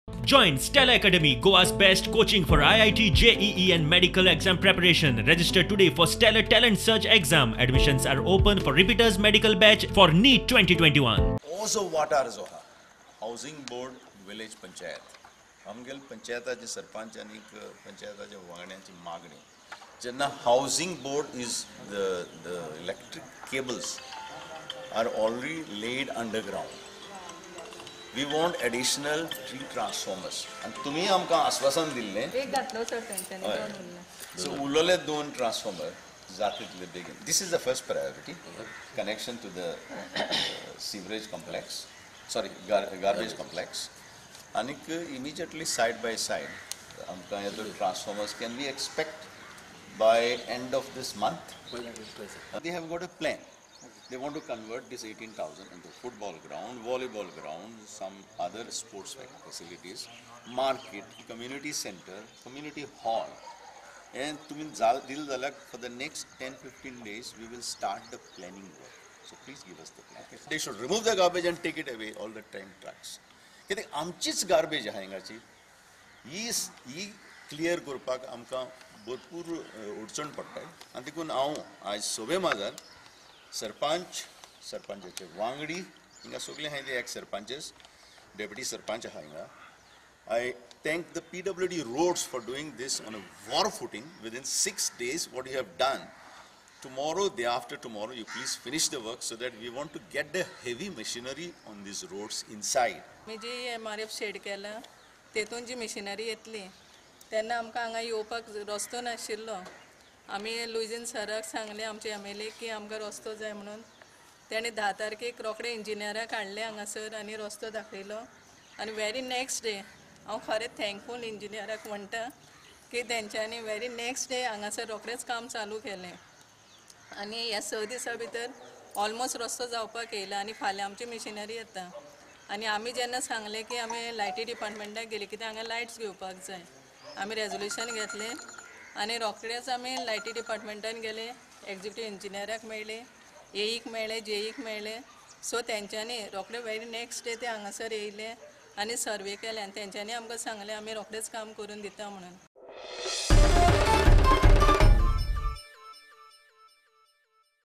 Join Stella Academy, Goa's best coaching for IIT, JEE and medical exam preparation. Register today for Stellar Talent Search exam. Admissions are open for repeaters medical batch for NEET 2021. Also water zoha. Housing board village panchayat. आमगेल पंचायताचे sarpanch आणि पंचायताच्या वांगड्यांची मागणी जेन्ना housing board is the electric cables are already laid underground. We want additional 3 transformers. And तुम्ही आमकां आश्वासन दिल्ले एक घातलो sir तेंच्यांनी दोन उरले. So उरलेले 2 transformer जातले बेगीन. This is the first priority. Connection to the sewerage complex. Sorry, garbage complex. And immediately side by side, transformers can we expect by end of this month? They have got a plan. They want to convert this 18,000 into football ground, volleyball ground, some other sports facilities, market, community center, community hall. And for the next 10-15 days, we will start the planning work. So please give us the plan. They should remove the garbage and take it away, all the train trucks. कित्याक आमचीच garbage आहा हिंगाची ही clear करपाक आमकां भरपूर अडचण पडटा आनी देखून हांव आज सभे माजार सरपंचाचे वांगडी हिंगा सगळे हाय ते एक्स सरपंचेस डेप्युटी सरपंच आहा हिंगा I thank the PWD roads for doing this on a war footing within 6 days what you have done. Tomorrow, day after tomorrow, you please finish the work so that we want to get the heavy machinery on these roads inside. मी जी MRF shed केला तेतून जी machinery येतली तेन्ना आमकां हांगा येवपाक रस्तो नाशिल्लो आमी लुईजीन सराक सांगलें आमचे MLA की आमकां रस्तो जाय म्हणून तेणें 10 तारखेक रोखडे इंजिनियराक हाडले हांगासर आनी रस्तो दाखयलो आनी वेरी नेक्स्ट डे हांव खरें थँकफूल इंजिनियराक म्हणटा की तेंच्यांनी वेरी नेक्स्ट डे हांगासर रोखडेंच काम चालू केलें आनी ह्या 6 दिसां भितर ऑलमोस्ट रस्तो जावपाक येयला आनी फाल्यां आमची मशिनरी येता आनी आमी जेन्ना सांगलें की आमी लायटी डिपार्टमेंटाक गेली कित्याक हांगा लायट्स घेवपाक जाय आमी रेजोल्युशन घेतलें आनी रोखडेच आमी लायटी डिपार्टमेंटान गेले एक्झिक्युटीव इंजिनियराक मेळ्ळे एईक मेळ्ळे जेईक मेळ्ळे सो तेंच्यांनी रोखडे वेरी नेक्स्ट डे ते हांगासर येयले आनी सर्वे केले आनी तेंच्यांनी आमकां सांगलें आमी रोखडेच काम करून दिता म्हणून